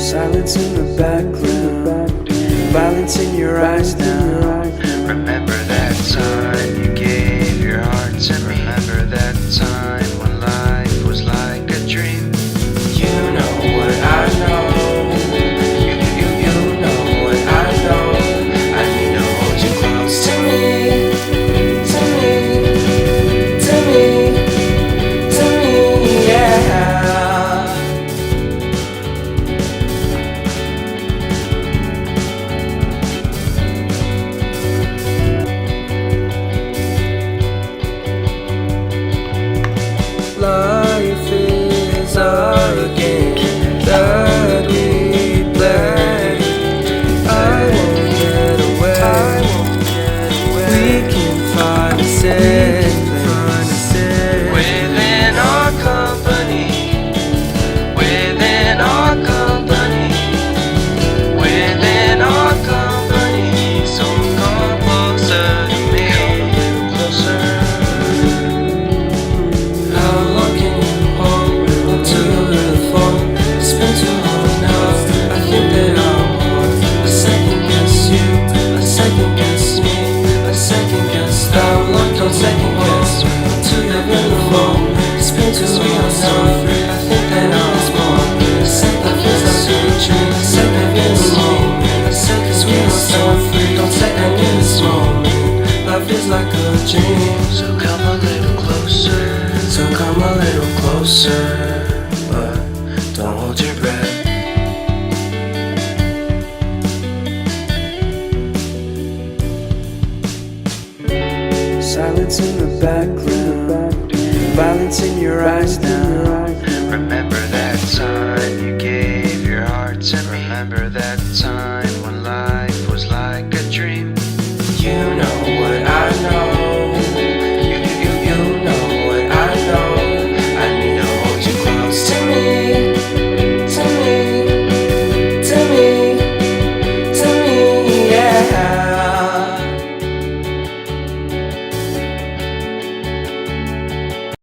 Silence in the background, violence in your eyes now. Remember that time you gave your heart to me. Remember that time when life was like a dream. You know what I know. You know what I know. I need to hold you close to me, to me, to me, to me, yeah. Life is a game that we play. I won't get away. We can find a safe place Within our company, within our company, within our company. So come closer to me, closer. How long can you hold onto your little phone? It's been too long now. I think that I'm on a second guess you, a second guess me, a second guess. How long can second guess to your little phone? It's been too long now. I think that I'm on a second guess you, a second guess me, a second guess. I'm free. Don't second guess moment. Life is like a dream. So come a little closer. So come a little closer, but don't hold your breath. Silence in the background, violence in your eyes now. Remember that time you gave your heart to me. Remember that